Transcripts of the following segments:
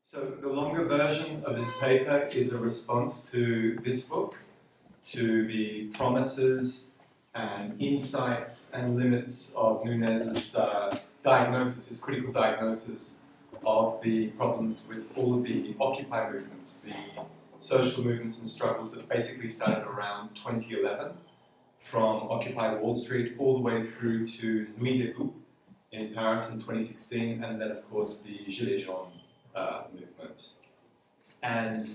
So the longer version of this paper is a response to this book, to the promises and insights and limits of Nunes's diagnosis, his critical diagnosis of the problems with all of the Occupy movements, the social movements and struggles that basically started around 2011, from Occupy Wall Street all the way through to Nuit debout in Paris in 2016, and then of course the Gilets jaunes movement. And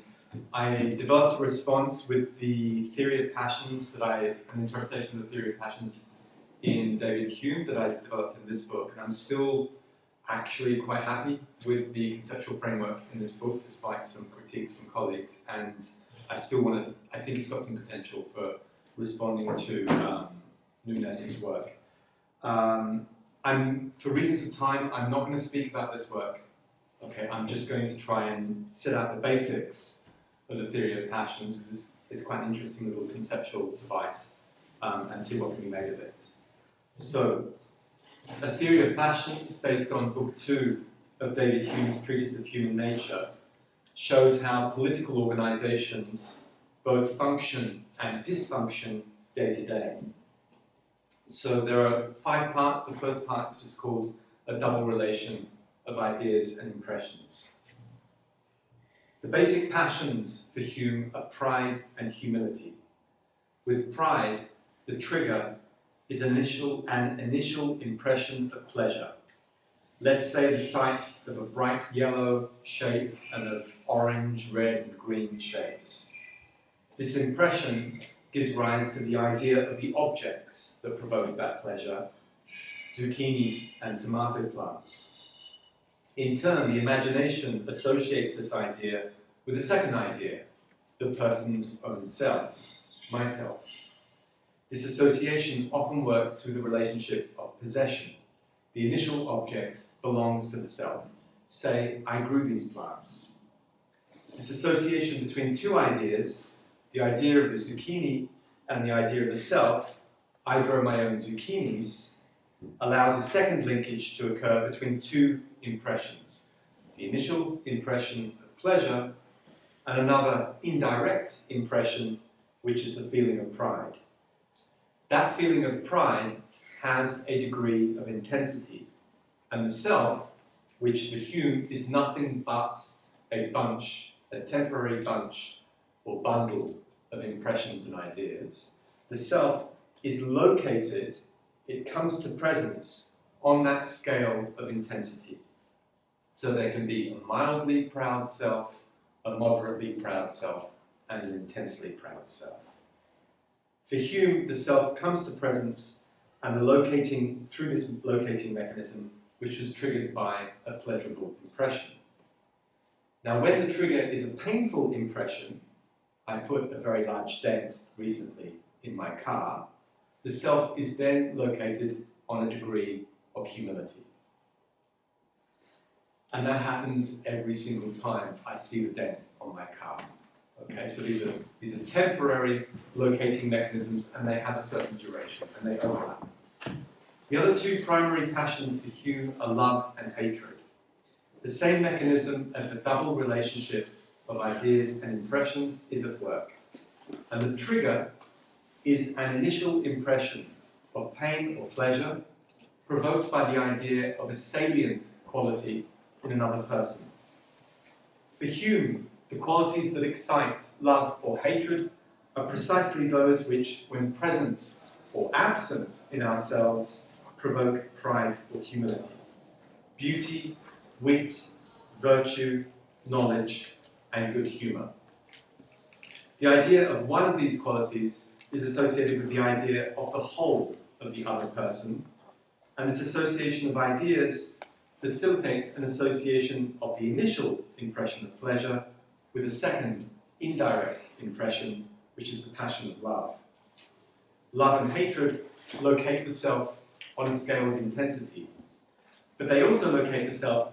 I developed a response with the theory of passions an interpretation of the theory of passions in David Hume that I developed in this book. And I'm still actually quite happy with the conceptual framework in this book, despite some critiques from colleagues. And I think it's got some potential for responding to Nunes's work. For reasons of time, I'm not going to speak about this work. Okay, I'm just going to try and set out the basics of the theory of passions, because it's quite an interesting little conceptual device, and see what can be made of it. So, a theory of passions, based on Book 2 of David Hume's Treatise of Human Nature, shows how political organizations both function and dysfunction day to day. So there are 5 parts. The first part is just called a double relation of ideas and impressions. The basic passions for Hume are pride and humility. With pride, the trigger is an initial impression of pleasure. Let's say the sight of a bright yellow shape and of orange, red, and green shapes. This impression gives rise to the idea of the objects that provoke that pleasure, zucchini and tomato plants. In turn, the imagination associates this idea with a second idea, the person's own self, myself. This association often works through the relationship of possession. The initial object belongs to the self. Say, I grew these plants. This association between 2 ideas, the idea of the zucchini and the idea of the self, I grow my own zucchinis, allows a second linkage to occur between 2 impressions. The initial impression of pleasure and another indirect impression, which is the feeling of pride. That feeling of pride has a degree of intensity, and the self, which for Hume is nothing but a temporary bunch or bundle of impressions and ideas, the self is located, it comes to presence on that scale of intensity. So there can be a mildly proud self, a moderately proud self, and an intensely proud self. For Hume, the self comes to presence and through this locating mechanism, which was triggered by a pleasurable impression. Now, when the trigger is a painful impression, I put a very large dent recently in my car, the self is then located on a degree of humility. And that happens every single time I see the dent on my car. Okay, so these are temporary locating mechanisms, and they have a certain duration, and they overlap. The other 2 primary passions for Hume are love and hatred. The same mechanism of the double relationship of ideas and impressions is at work. And the trigger is an initial impression of pain or pleasure provoked by the idea of a salient quality in another person. For Hume, the qualities that excite love or hatred are precisely those which, when present or absent in ourselves, provoke pride or humility. Beauty, wit, virtue, knowledge, and good humour. The idea of one of these qualities is associated with the idea of the whole of the other person, and this association of ideas facilitates an association of the initial impression of pleasure with a second indirect impression, which is the passion of love. Love and hatred locate the self on a scale of intensity, but they also locate the self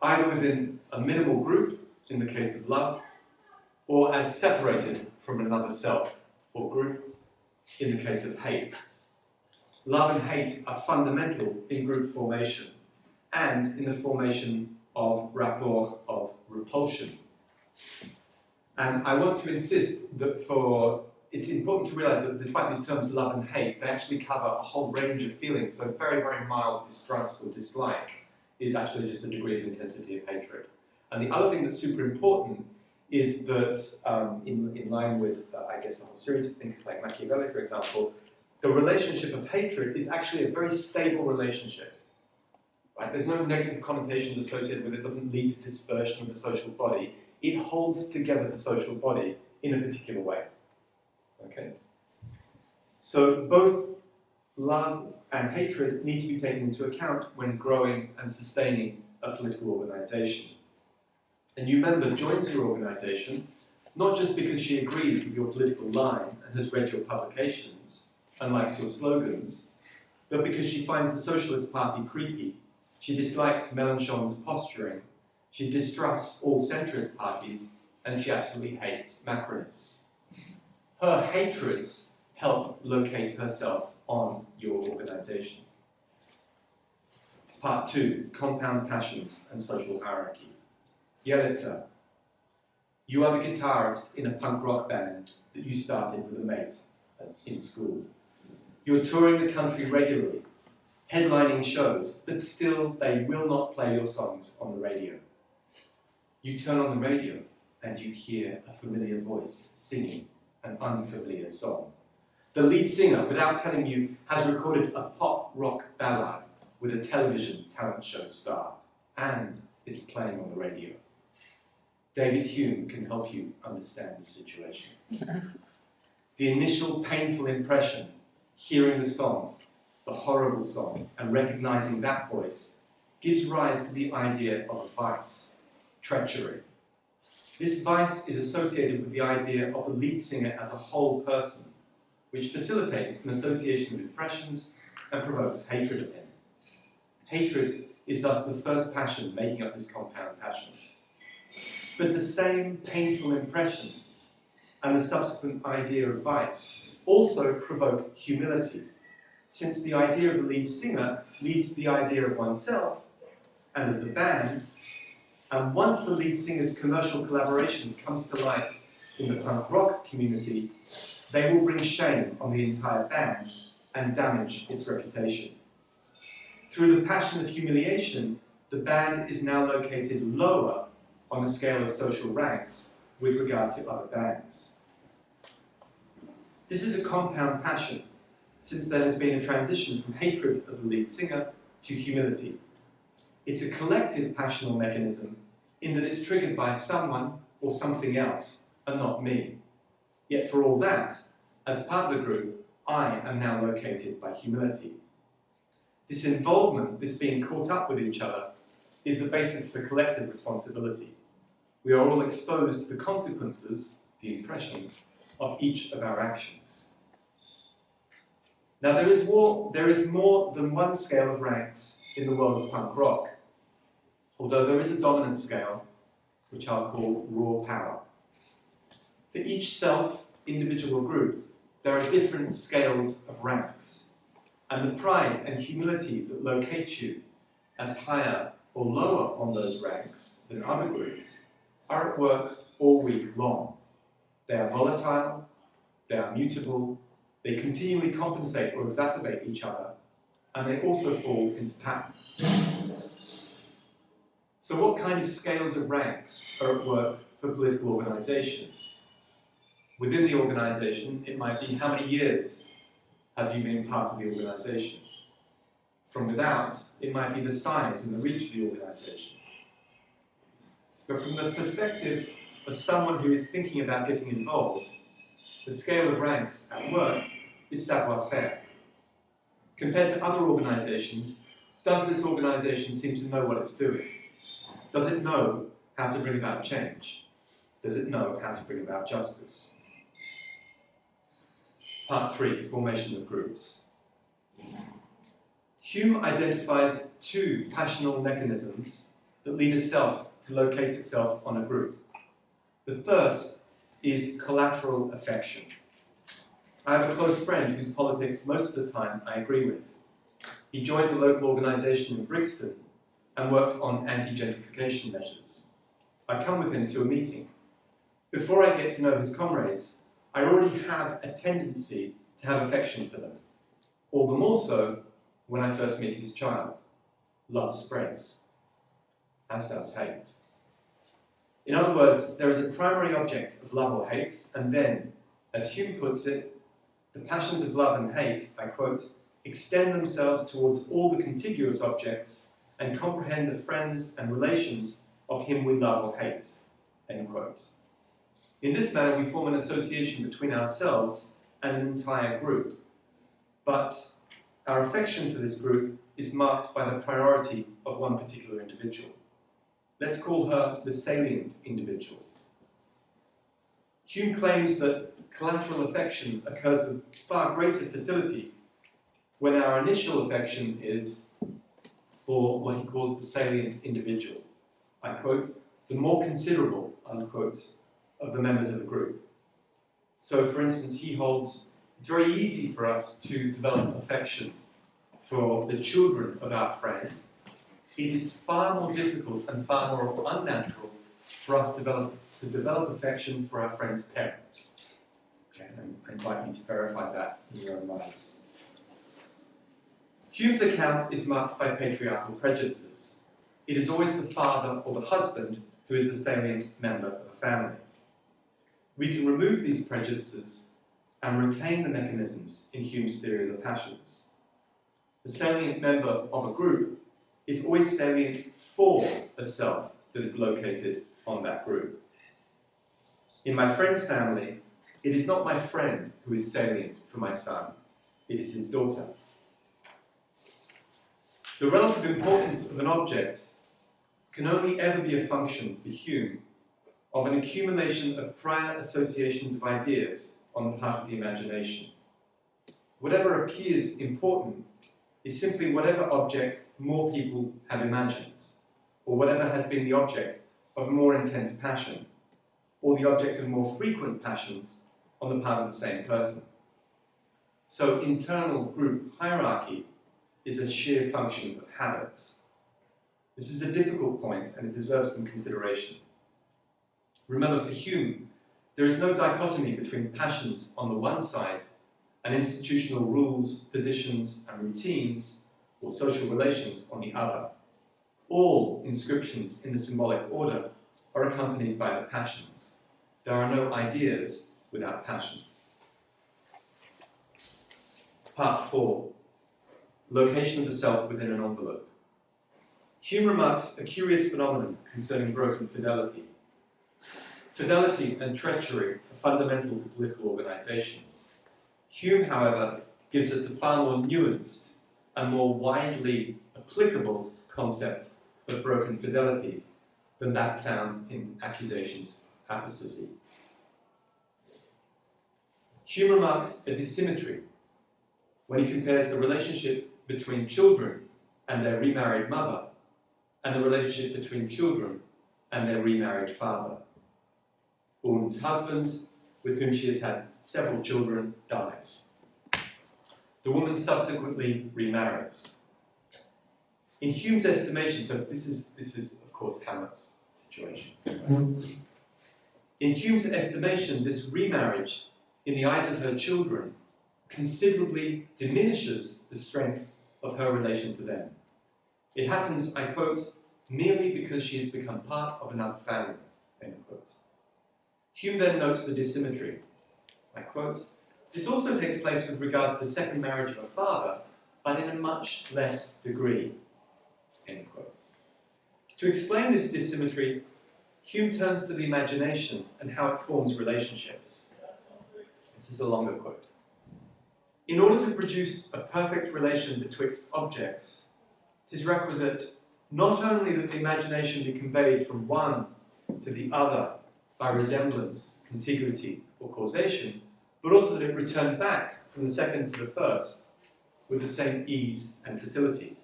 either within a minimal group, in the case of love, or as separated from another self or group, in the case of hate. Love and hate are fundamental in group formation and in the formation of rapport of repulsion. And I want to insist that it's important to realize that despite these terms love and hate, they actually cover a whole range of feelings. So very, very mild distrust or dislike is actually just a degree of intensity of hatred. And the other thing that's super important is that, in line with, I guess, a whole series of thinkers like Machiavelli, for example, the relationship of hatred is actually a very stable relationship. Right? There's no negative connotations associated with it. It doesn't lead to dispersion of the social body. It holds together the social body in a particular way. Okay? So both love and hatred need to be taken into account when growing and sustaining a political organisation. A new member joins your organisation not just because she agrees with your political line and has read your publications and likes your slogans, but because she finds the Socialist Party creepy, she dislikes Mélenchon's posturing, she distrusts all centrist parties, and she absolutely hates Macronists. Her hatreds help locate herself on your organisation. Part 2, Compound Passions and Social Hierarchy. Yelitsa, you are the guitarist in a punk rock band that you started with a mate in school. You're touring the country regularly, headlining shows, but still they will not play your songs on the radio. You turn on the radio and you hear a familiar voice singing an unfamiliar song. The lead singer, without telling you, has recorded a pop rock ballad with a television talent show star, and it's playing on the radio. David Hume can help you understand the situation. The initial painful impression, hearing the song, the horrible song, and recognizing that voice, gives rise to the idea of a vice, treachery. This vice is associated with the idea of the lead singer as a whole person, which facilitates an association of impressions and provokes hatred of him. Hatred is thus the first passion making up this compound passion. But the same painful impression and the subsequent idea of vice also provoke humility, since the idea of the lead singer leads to the idea of oneself and of the band, and once the lead singer's commercial collaboration comes to light in the punk rock community, they will bring shame on the entire band and damage its reputation. Through the passion of humiliation, the band is now located lower on the scale of social ranks with regard to other bands. This is a compound passion, since there has been a transition from hatred of the lead singer to humility. It's a collective passional mechanism in that it's triggered by someone or something else, and not me. Yet for all that, as part of the group, I am now located by humility. This involvement, this being caught up with each other, is the basis for collective responsibility. We are all exposed to the consequences, the impressions, of each of our actions. Now there is more than one scale of ranks in the world of punk rock, although there is a dominant scale, which I'll call raw power. For each self, individual group, there are different scales of ranks, and the pride and humility that locate you as higher or lower on those ranks than other groups are at work all week long. They are volatile, they are mutable, they continually compensate or exacerbate each other, and they also fall into patterns. So what kind of scales of ranks are at work for political organisations? Within the organisation, it might be how many years have you been part of the organisation? From without, it might be the size and the reach of the organisation. But from the perspective of someone who is thinking about getting involved, the scale of ranks at work is savoir-faire. Compared to other organisations, does this organisation seem to know what it's doing? Does it know how to bring about change? Does it know how to bring about justice? Part 3, formation of groups. Hume identifies two passional mechanisms that lead a self to locate itself on a group. The first is collateral affection. I have a close friend whose politics most of the time I agree with. He joined the local organisation in Brixton and worked on anti-gentrification measures. I come with him to a meeting. Before I get to know his comrades, I already have a tendency to have affection for them. All the more so when I first meet his child. Love spreads, as does hate. In other words, there is a primary object of love or hate, and then, as Hume puts it, the passions of love and hate, I quote, extend themselves towards all the contiguous objects and comprehend the friends and relations of him we love or hate, end quote. In this manner, we form an association between ourselves and an entire group. But our affection for this group is marked by the priority of one particular individual. Let's call her the salient individual. Hume claims that collateral affection occurs with far greater facility when our initial affection is for what he calls the salient individual. I quote, the more considerable, unquote, of the members of the group. So, for instance, he holds it's very easy for us to develop affection for the children of our friend. It is far more difficult and far more unnatural for us to develop affection for our friend's parents. Okay, and I invite you to verify that in your own lives. Hume's account is marked by patriarchal prejudices. It is always the father or the husband who is the salient member of a family. We can remove these prejudices and retain the mechanisms in Hume's theory of the passions. The salient member of a group is always salient for a self that is located on that group. In my friend's family, it is not my friend who is salient for my son, it is his daughter. The relative importance of an object can only ever be a function for Hume of an accumulation of prior associations of ideas on the part of the imagination. Whatever appears important is simply whatever object more people have imagined, or whatever has been the object of more intense passion, or the object of more frequent passions on the part of the same person. So internal group hierarchy is a sheer function of habits. This is a difficult point and it deserves some consideration. Remember, for Hume, there is no dichotomy between passions on the one side and institutional rules, positions, and routines, or social relations on the other. All inscriptions in the symbolic order are accompanied by the passions. There are no ideas without passion. Part 4. Location of the self within an envelope. Hume remarks a curious phenomenon concerning broken fidelity. Fidelity and treachery are fundamental to political organizations. Hume, however, gives us a far more nuanced and more widely applicable concept of broken fidelity than that found in accusations of apostasy. Hume remarks a dissymmetry when he compares the relationship between children and their remarried mother and the relationship between children and their remarried father. A woman's husband, with whom she has had several children, dies. The woman subsequently remarries. In Hume's estimation, so this is of course Hamlet's situation. In Hume's estimation, this remarriage, in the eyes of her children, considerably diminishes the strength of her relation to them. It happens, I quote, merely because she has become part of another family, end quote. Hume then notes the dissymmetry. I quote, this also takes place with regard to the second marriage of a father, but in a much less degree, end quote. To explain this dissymmetry, Hume turns to the imagination and how it forms relationships. This is a longer quote. In order to produce a perfect relation betwixt objects, it is requisite not only that the imagination be conveyed from one to the other by resemblance, contiguity, or causation, but also that it return back from the second to the first with the same ease and facility,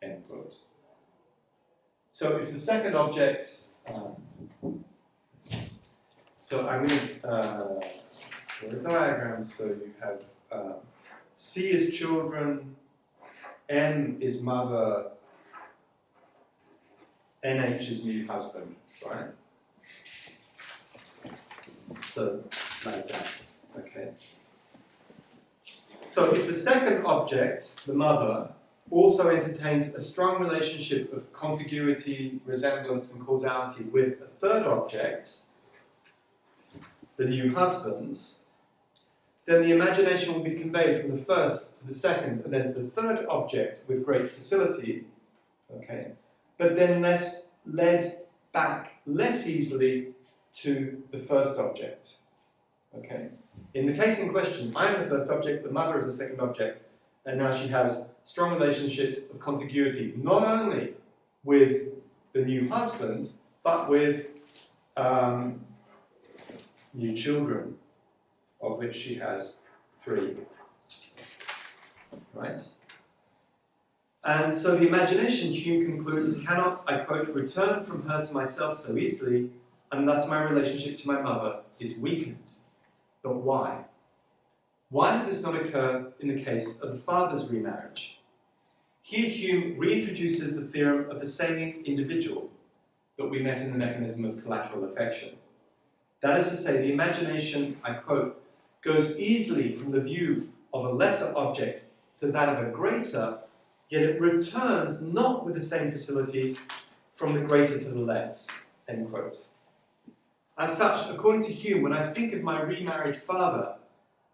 end quote. So if the second object, so I'm going to draw a diagram, so you have C is children, M is mother, NH's new husband, right? So, like that, okay. So if the second object, the mother, also entertains a strong relationship of contiguity, resemblance, and causality with a third object, the new husband, then the imagination will be conveyed from the first to the second and then to the third object with great facility, okay, but then led back less easily to the first object, okay. In the case in question, I am the first object, the mother is the second object, and now she has strong relationships of contiguity, not only with the new husband, but with new children, of which she has 3. Right? And so the imagination, Hume concludes, cannot, I quote, return from her to myself so easily, and thus my relationship to my mother is weakened. But why? Why does this not occur in the case of the father's remarriage? Here Hume reintroduces the theorem of the salient individual that we met in the mechanism of collateral affection. That is to say, the imagination, I quote, goes easily from the view of a lesser object to that of a greater, yet it returns not with the same facility from the greater to the less, end quote. As such, according to Hume, when I think of my remarried father,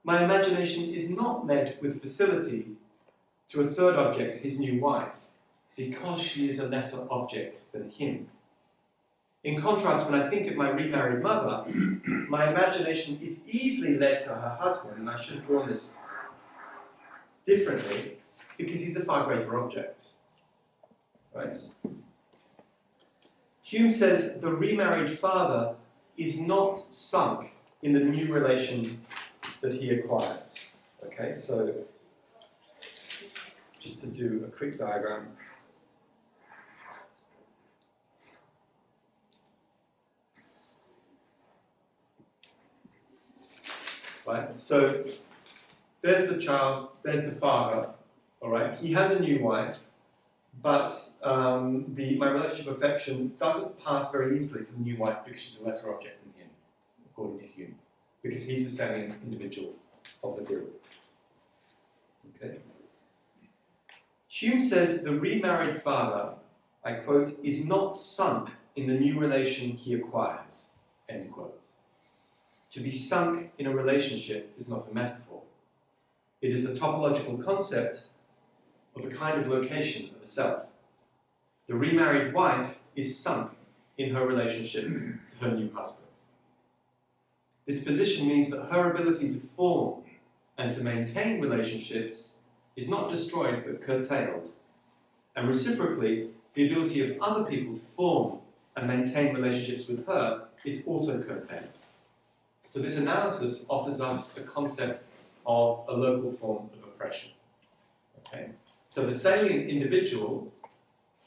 my imagination is not led with facility to a third object, his new wife, because she is a lesser object than him. In contrast, when I think of my remarried mother, my imagination is easily led to her husband, and I should have drawn this differently, because he's a far greater object. Right? Hume says the remarried father is not sunk in the new relation that he acquires. Okay, so just to do a quick diagram. Right, so there's the child, there's the father, all right? He has a new wife, but my relationship of affection doesn't pass very easily to the new wife because she's a lesser object than him, according to Hume, because he's the salient individual of the group. Okay. Hume says the remarried father, I quote, is not sunk in the new relation he acquires, end quote. To be sunk in a relationship is not a metaphor. It is a topological concept of a kind of location of a self. The remarried wife is sunk in her relationship to her new husband. This position means that her ability to form and to maintain relationships is not destroyed but curtailed. And reciprocally, the ability of other people to form and maintain relationships with her is also curtailed. So this analysis offers us the concept of a local form of oppression. Okay? So the salient individual,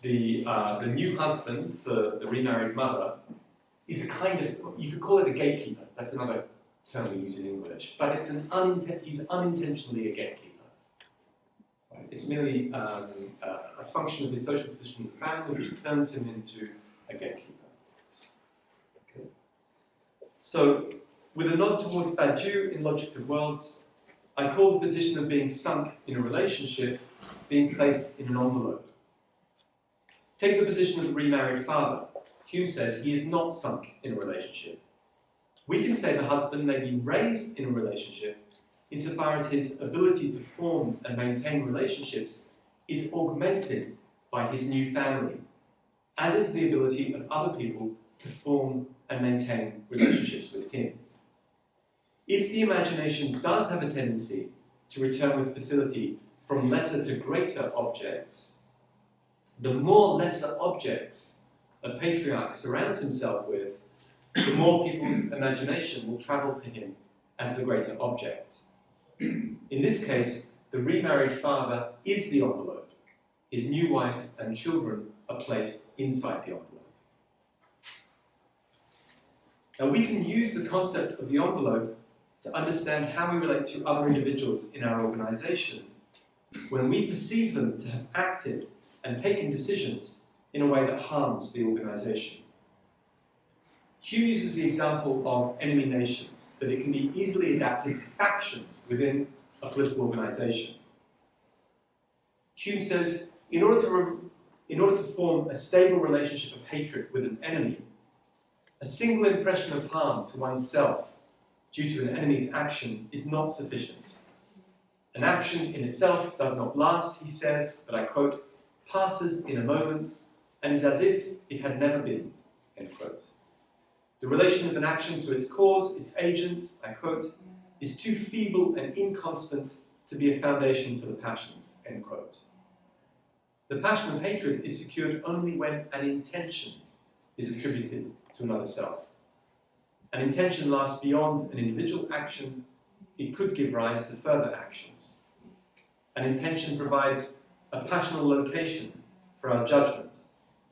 the new husband for the remarried mother, is a kind of, you could call it a gatekeeper. That's another term we use in English. But it's he's unintentionally a gatekeeper. Right? It's merely a function of his social position in the family which turns him into a gatekeeper. Okay? So, with a nod towards Badiou in Logics of Worlds, I call the position of being sunk in a relationship being placed in an envelope. Take the position of the remarried father. Hume says he is not sunk in a relationship. We can say the husband may be raised in a relationship insofar as his ability to form and maintain relationships is augmented by his new family, as is the ability of other people to form and maintain relationships with him. If the imagination does have a tendency to return with facility from lesser to greater objects, the more lesser objects a patriarch surrounds himself with, the more people's imagination will travel to him as the greater object. In this case, the remarried father is the envelope. His new wife and children are placed inside the envelope. Now we can use the concept of the envelope to understand how we relate to other individuals in our organisation when we perceive them to have acted and taken decisions in a way that harms the organisation. Hume uses the example of enemy nations, that it can be easily adapted to factions within a political organisation. Hume says, in order to form a stable relationship of hatred with an enemy, a single impression of harm to oneself due to an enemy's action is not sufficient. An action in itself does not last, he says, but I quote, passes in a moment and is as if it had never been, end quote. The relation of an action to its cause, its agent, I quote, is too feeble and inconstant to be a foundation for the passions, end quote. The passion of hatred is secured only when an intention is attributed to another self. An intention lasts beyond an individual action. It could give rise to further actions. An intention provides a passional location for our judgment.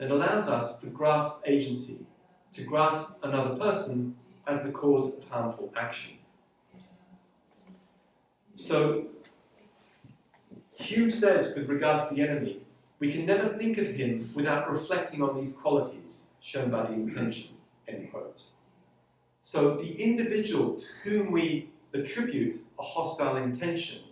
It allows us to grasp agency, to grasp another person as the cause of harmful action. So, Hume says with regard to the enemy, we can never think of him without reflecting on these qualities shown by the intention, end quotes. So the individual to whom we attribute a hostile intention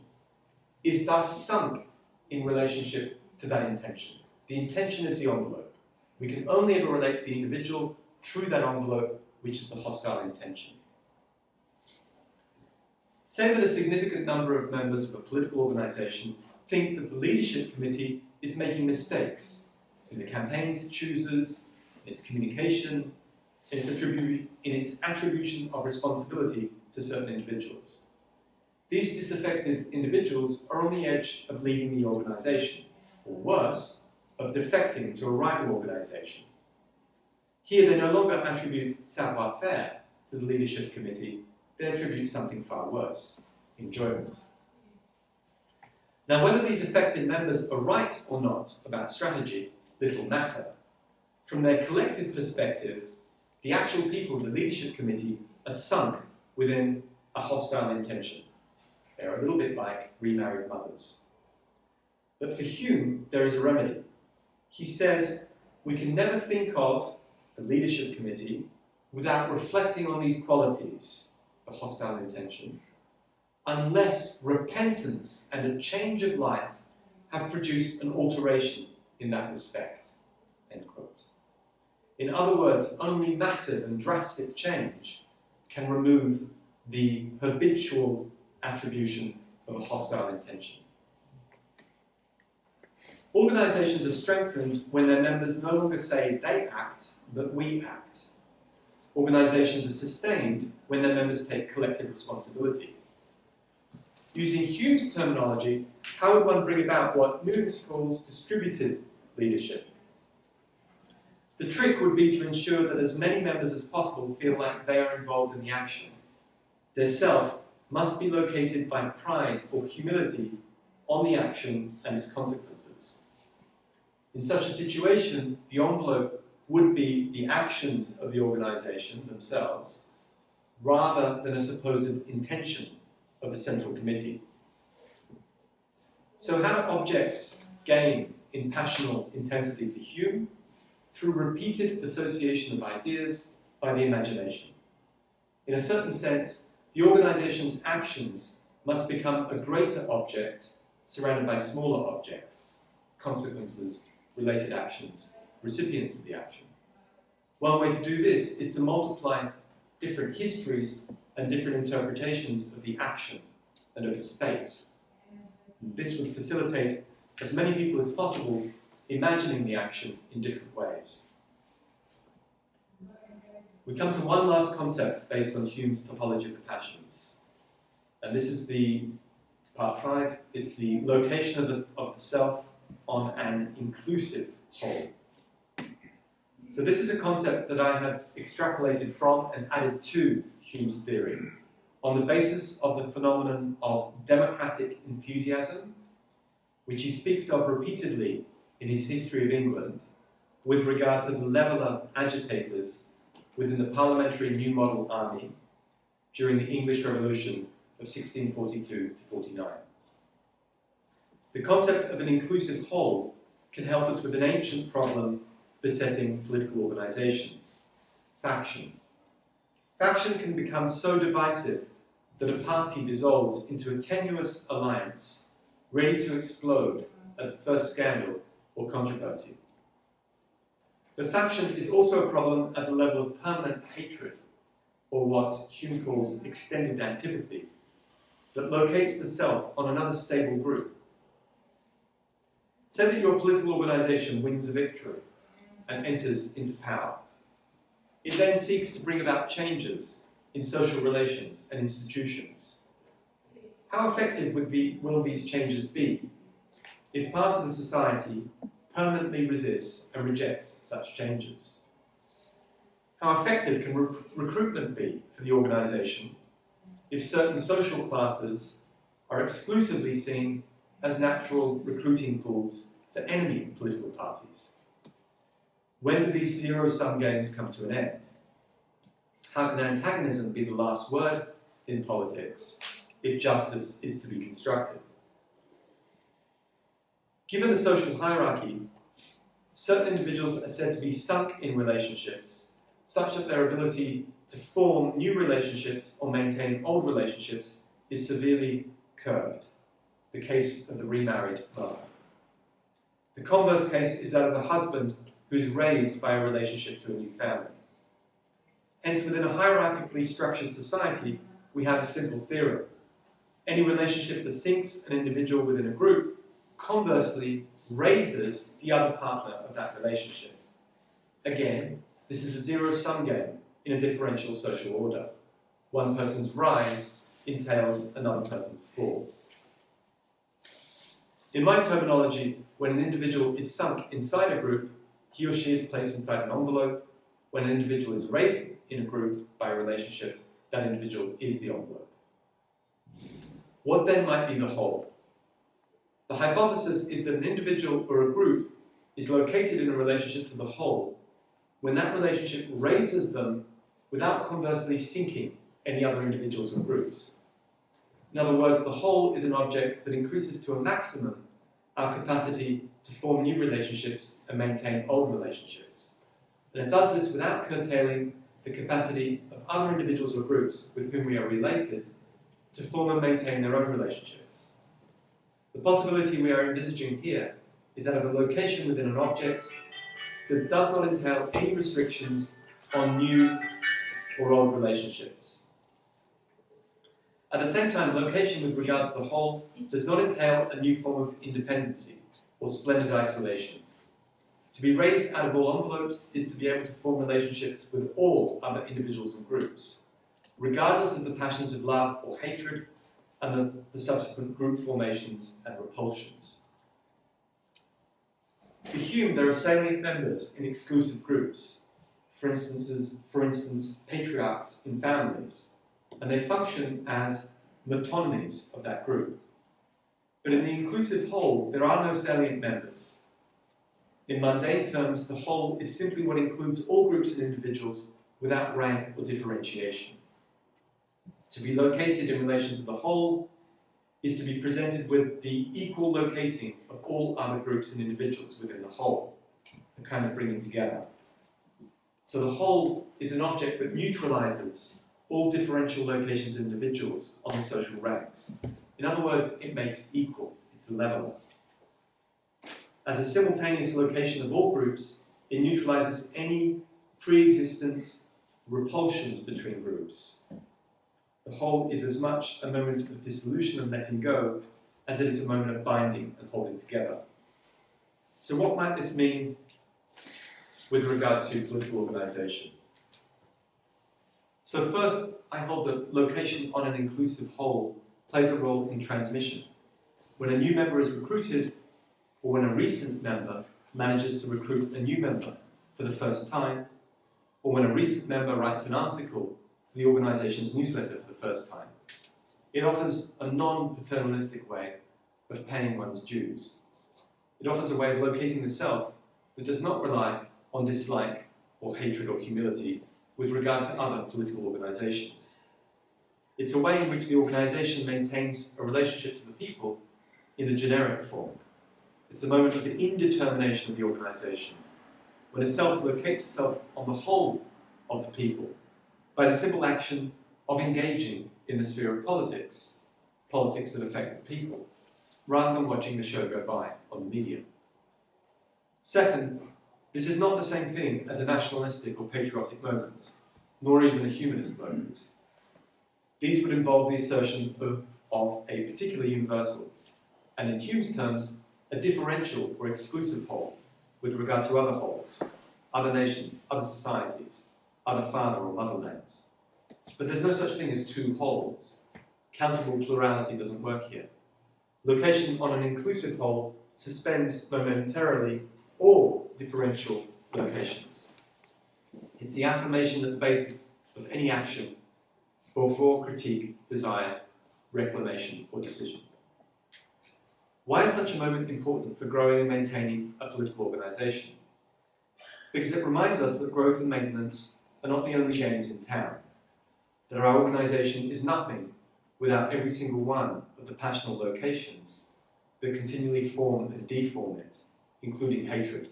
is thus sunk in relationship to that intention. The intention is the envelope. We can only ever relate to the individual through that envelope, which is the hostile intention. Say that a significant number of members of a political organisation think that the leadership committee is making mistakes in the campaigns it chooses, in its communication, in its attribution of responsibility to certain individuals. These disaffected individuals are on the edge of leaving the organisation, or worse, of defecting to a rival organisation. Here they no longer attribute savoir-faire to the leadership committee, they attribute something far worse, enjoyment. Now, whether these affected members are right or not about strategy, little matter. From their collective perspective, the actual people of the leadership committee are sunk within a hostile intention. They're a little bit like remarried mothers. But for Hume, there is a remedy. He says, we can never think of the leadership committee without reflecting on these qualities, the hostile intention, unless repentance and a change of life have produced an alteration in that respect, end quote. In other words, only massive and drastic change can remove the habitual attribution of a hostile intention. Organisations are strengthened when their members no longer say they act, but we act. Organisations are sustained when their members take collective responsibility. Using Hume's terminology, how would one bring about what Nunes calls distributed leadership? The trick would be to ensure that as many members as possible feel like they are involved in the action. Their self must be located by pride or humility on the action and its consequences. In such a situation, the envelope would be the actions of the organisation themselves, rather than a supposed intention of the central committee. So how do objects gain in passional intensity for Hume? Through repeated association of ideas by the imagination. In a certain sense, the organisation's actions must become a greater object surrounded by smaller objects, consequences, related actions, recipients of the action. One way to do this is to multiply different histories and different interpretations of the action and of its fate. And this would facilitate as many people as possible imagining the action in different ways. We come to one last concept based on Hume's topology of the passions. And this is the part 5. It's the location of the self on an inclusive whole. So this is a concept that I have extrapolated from and added to Hume's theory on the basis of the phenomenon of democratic enthusiasm, which he speaks of repeatedly in his History of England with regard to the leveller agitators within the parliamentary New Model Army during the English Revolution of 1642 to 49. The concept of an inclusive whole can help us with an ancient problem besetting political organizations. Faction. Faction can become so divisive that a party dissolves into a tenuous alliance, ready to explode at the first scandal or controversy. But faction is also a problem at the level of permanent hatred, or what Hume calls extended antipathy, that locates the self on another stable group. Say that your political organization wins a victory and enters into power. It then seeks to bring about changes in social relations and institutions. How effective will these changes be if part of the society permanently resists and rejects such changes? How effective can recruitment be for the organisation if certain social classes are exclusively seen as natural recruiting pools for enemy political parties? When do these zero-sum games come to an end? How can antagonism be the last word in politics if justice is to be constructed? Given the social hierarchy, certain individuals are said to be sunk in relationships, such that their ability to form new relationships or maintain old relationships is severely curbed. The case of the remarried mother. The converse case is that of the husband who is raised by a relationship to a new family. Hence, within a hierarchically structured society, we have a simple theorem. Any relationship that sinks an individual within a group conversely raises the other partner of that relationship. Again, this is a zero-sum game in a differential social order. One person's rise entails another person's fall. In my terminology, when an individual is sunk inside a group, he or she is placed inside an envelope. When an individual is raised in a group by a relationship, that individual is the envelope. What then might be the whole? The hypothesis is that an individual or a group is located in a relationship to the whole when that relationship raises them without conversely sinking any other individuals or groups. In other words, the whole is an object that increases to a maximum our capacity to form new relationships and maintain old relationships. And it does this without curtailing the capacity of other individuals or groups with whom we are related to form and maintain their own relationships. The possibility we are envisaging here is that of a location within an object that does not entail any restrictions on new or old relationships. At the same time, location with regard to the whole does not entail a new form of independency or splendid isolation. To be raised out of all envelopes is to be able to form relationships with all other individuals and groups, regardless of the passions of love or hatred and the subsequent group formations and repulsions. For Hume, there are salient members in exclusive groups, for instance, patriarchs in families, and they function as metonymies of that group. But in the inclusive whole, there are no salient members. In mundane terms, the whole is simply what includes all groups and individuals without rank or differentiation. To be located in relation to the whole is to be presented with the equal locating of all other groups and individuals within the whole, a kind of bringing together. So the whole is an object that neutralizes all differential locations of individuals on the social ranks. In other words, it makes equal, it's a leveler. As a simultaneous location of all groups, it neutralizes any pre-existent repulsions between groups. The whole is as much a moment of dissolution and letting go as it is a moment of binding and holding together. So what might this mean with regard to political organization? So first, I hold that location on an inclusive whole plays a role in transmission. When a new member is recruited, or when a recent member manages to recruit a new member for the first time, or when a recent member writes an article for the organization's newsletter for the first time, it offers a non-paternalistic way of paying one's dues. It offers a way of locating the self that does not rely on dislike or hatred or humility with regard to other political organizations. It's a way in which the organization maintains a relationship to the people in the generic form. It's a moment of the indetermination of the organization, when a self locates itself on the whole of the people by the simple action of engaging in the sphere of politics, politics that affect the people, rather than watching the show go by on the media. Second, this is not the same thing as a nationalistic or patriotic moment, nor even a humanist moment. These would involve the assertion of a particular universal, and in Hume's terms, a differential or exclusive whole with regard to other wholes, other nations, other societies, other father or motherlands. But there's no such thing as two wholes. Countable plurality doesn't work here. Location on an inclusive whole suspends momentarily all differential locations. It's the affirmation at the basis of any action, or for critique, desire, reclamation, or decision. Why is such a moment important for growing and maintaining a political organisation? Because it reminds us that growth and maintenance are not the only games in town, that our organisation is nothing without every single one of the passional locations that continually form and deform it, including hatred.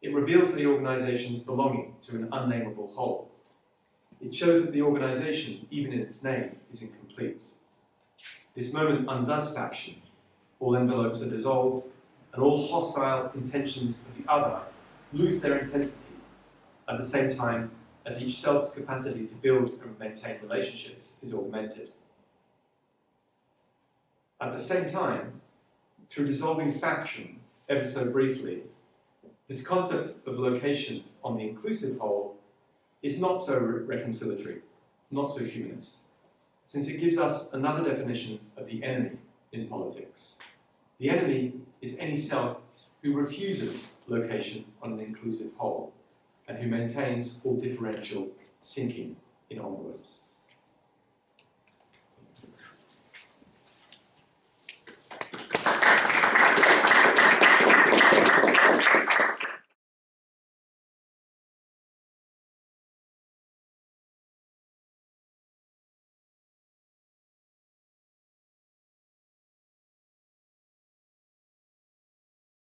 It reveals the organisation's belonging to an unnameable whole. It shows that the organisation, even in its name, is incomplete. This moment undoes faction. All envelopes are dissolved, and all hostile intentions of the other lose their intensity at the same time as each self's capacity to build and maintain relationships is augmented. At the same time, through dissolving faction, ever so briefly, this concept of location on the inclusive whole is not so reconciliatory, not so humanist, since it gives us another definition of the enemy in politics. The enemy is any self who refuses location on an inclusive whole and who maintains all differential sinking in envelopes.